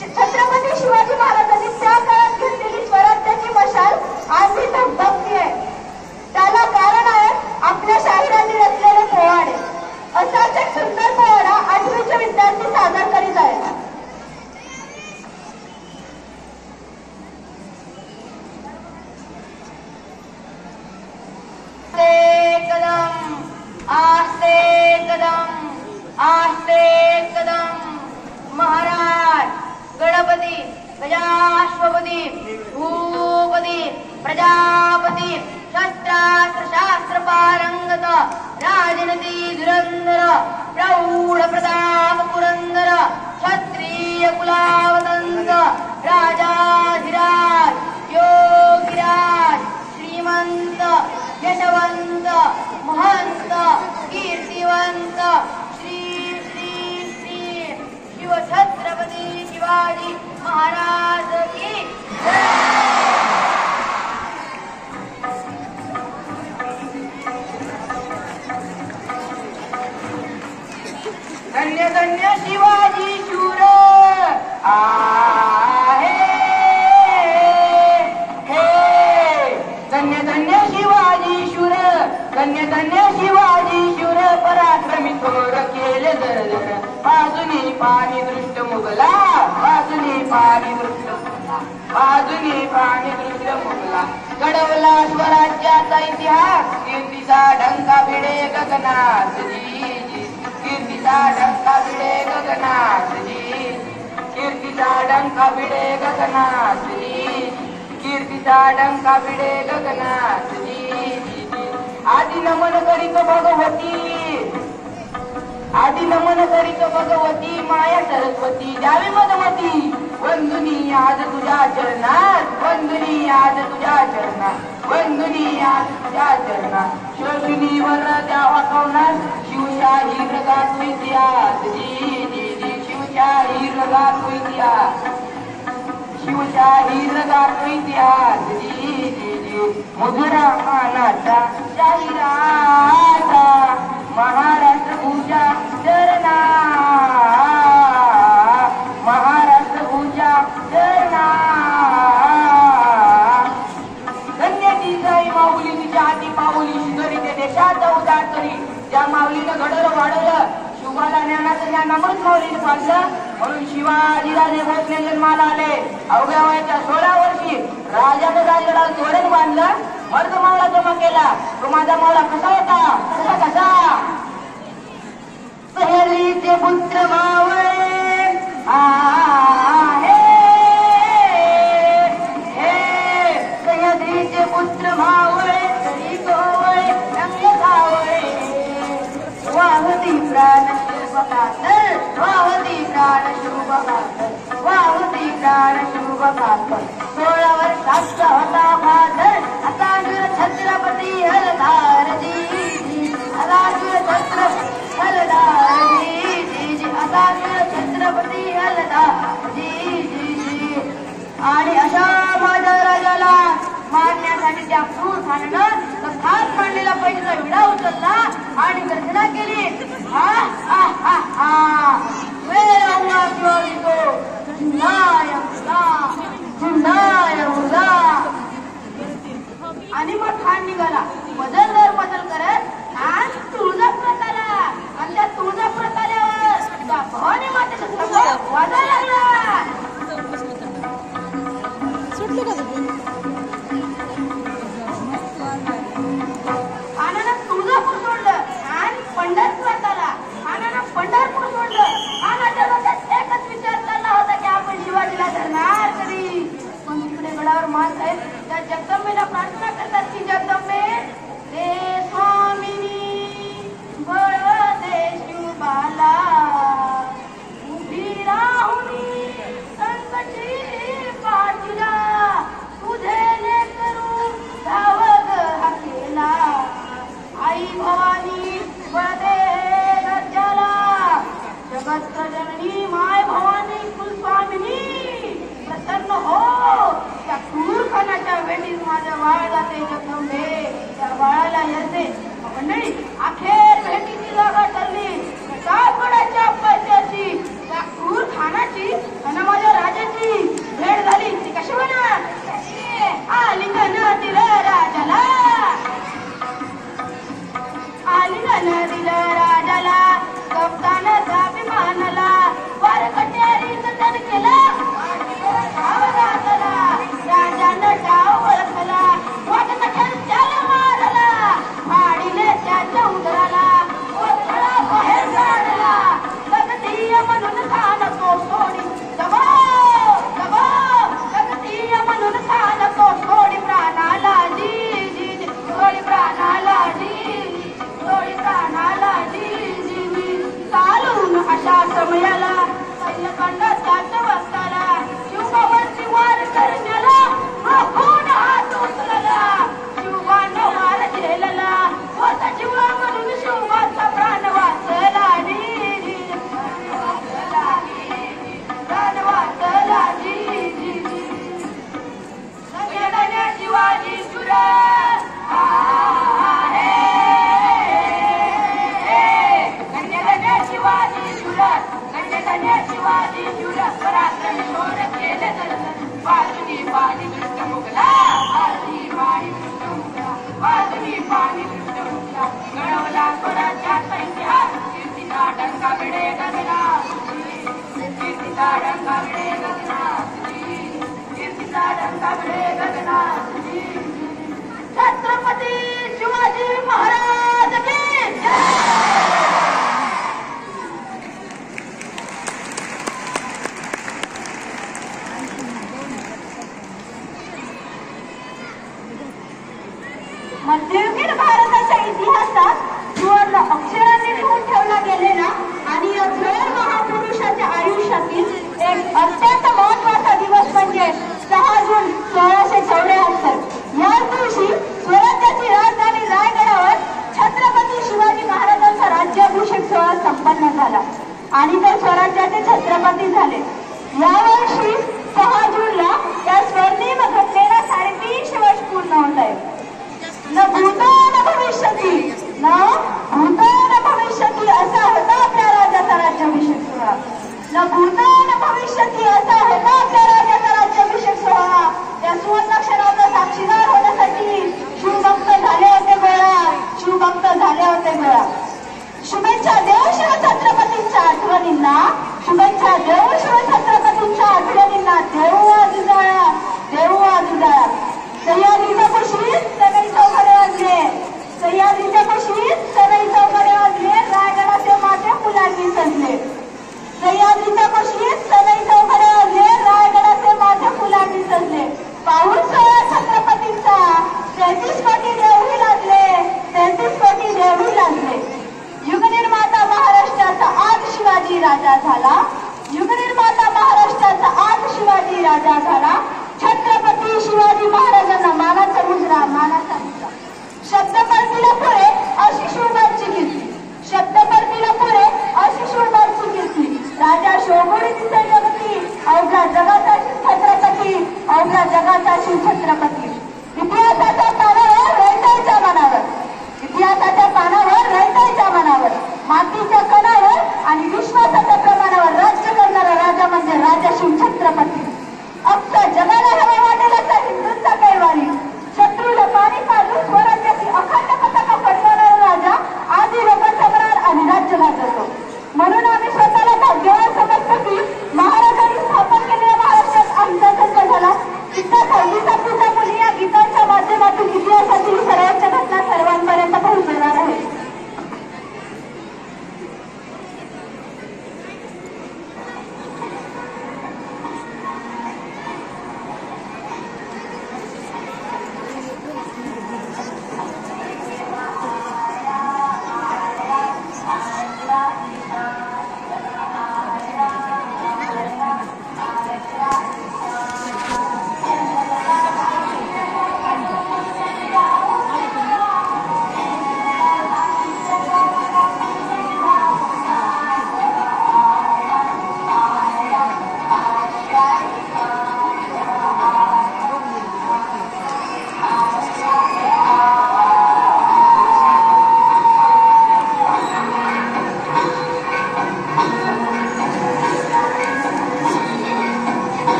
छत्रपती शिवाजी महाराजांनी त्या काळात घेतलेली स्वराज्याची मशाल आजही धगधगती आहे. त्याला कारण आहे आपल्या शाहिरांनी रचलेले पोवाडे. असाच एक सुंदर पोवाडा 8वीचे विद्यार्थी सादर करीत आहेत. आस्ते कदम महाराज गणपती गजाश्वपती भूपती प्रजापती शस्त्रास्त्र शास्त्र पारंगत राजनती धुरंधर प्रौढ प्रताप पुरंदर क्षत्रिय कुलावतंत राजाधिराज योगिराज श्रीमंत यशवंत महंत कीर्तिवंत श्री श्री श्री शिव छत्रपती शिवाजी महाराज की धन्य धन्य शिवाजी शूर आहे धन्य धन्य शिवाजी शूर धन्य धन्य शिवाजी शूर पराक्रमी थोर केले जर बाजूनी पाणी दृष्ट मुगला बाजूनी पाणी दृष्ट मुगला बाजूनी पाणी दृष्ट मुगला घडवला स्वराज्याचा इतिहास कीर्तीचा ढंका भिडे गगनात कीर्तीचा ढंका भिडे गगनात कीर्तीचा ढंका भिडे गगनात कीर्तीचा डंका भिडे गगनात आदि नमन करीत भगवती आदि नमन करीत भगवती माया सरस्वती द्यावी मधवती वंदुनी आज तुझ्या चरणात वंदुनी आज तुझ्या चरणात वंदुनी आज तुझ्या चरणात शोषुनी वर द्यावा कवनात शिवशाही रगात इतिहास शिवशाही रगात इतिहास शिवशाही रगात इतिहास मधुरा मानाचा शाहिराचा महाराष्ट्र भूषा चरणा महाराष्ट्र भूषा चरणा धन्य ती जाई माऊली तिच्या हाती पाऊली शिदोरी ते देशात उदार करी त्या माऊलीनं घडवलं वाढवलं शिवाला ज्ञानाचं ज्ञान अमृत माऊलीनं पाडलं म्हणून शिवाजीराजे भोसले जन्माला आले. अवघ्या वयाच्या 16 वर्षी राजाने राजाला तोरण बांधलं मर्द मावळा जमा केला. तो माझा मावळा कसा होता कसा कसा सहेलीचे पुत्र मावळे आहे सह्याद्रीचे पुत्र मावळे तरी गोवळे रंग सावळे वाहती प्राण शुभकातर वाहती प्राण शुभकातर वाहती प्राण शुभकातर 16 वर्षाचा होता फादर आता छत्रपती हलदारजी आता छत्रपती हलदारजी आता छत्रपती हलदारजी आणि अशा माझ्या राजाला मारण्यासाठी त्या क्रूर खानानं खास मांडलेला पैशाचा विडा उचलला आणि गर्जना केली. हा हा हा हा वेळ उगा किंवा विको झुंडाय मुला झुंडाय मुला आणि मग खान निघाला बदल करत आणि तुळजापुरात आला आणि त्या तुळजापुरात आल्यावर भवानी मातेचा वाजायला लागला. सुटले का आनंद तुळजापूर सोडलं आणि पंढरपुरात आला. आनंद पंढरपूर सोडलं आणि एकच विचार चालला होता की आपण शिवाजीला मध्ययुगीन भारताच्या इतिहासात सुवर्ण अक्षरांनी लिहून ठेवला गेलेला आणि या थोर महापुरुषाच्या आयुष्यातील एक अत्यंत महत्वाचा दिवस म्हणजे 6 जून 1674. याच दिवशी स्वराज्याची राजधानी रायगडावर छत्रपती शिवाजी महाराजांचा राज्याभिषेक सोहळा संपन्न झाला आणि ते स्वराज्याचे छत्रपती झाले. यावर्षी 6 जूनला त्या स्वर्णिम घटनेला 350 वर्ष पूर्ण होत आहे. न भूतो न भविष्यती, न भूतो न भविष्यती असा होता आपल्या राजाचा राज्याभिषेक सोहळा. न भूतो न भविष्यती असा होता आपल्या राजाचा राज्याभिषेक सोहळा. या सुवर्ण क्षणाचा साक्षीदार होण्यासाठी शिवभक्त झाले होते गोळा, शिवभक्त झाले होते गोळा. शुभेच्छा देव शिवछत्रपतींच्या आठवणींना, शुभेच्छा देव शिवछत्रपतींच्या आठवणींना. देऊ आज उजाळा, देऊ आज उजाळा. सह्याद्रीच्या कुशीत सनई चौघडे वाजले, सह्याद्रीच्या कुशीत सनई चौघडे वाजले, रायगडाचे माथे फुलांनी सजले. सह्याद्रीच्या कुशीत सनई चौघडे वाजले, रायगडाचे माथे फुलांनी सजले. पाहून सोहळा छत्रपतींचा 33 कोटी देवही लाजले, 33 कोटी देवही लाजले. युगनिर्माता महाराष्ट्राचा आज शिवाजी राजा झाला, युगनिर्माता महाराष्ट्राचा आज शिवाजी राजा झाला.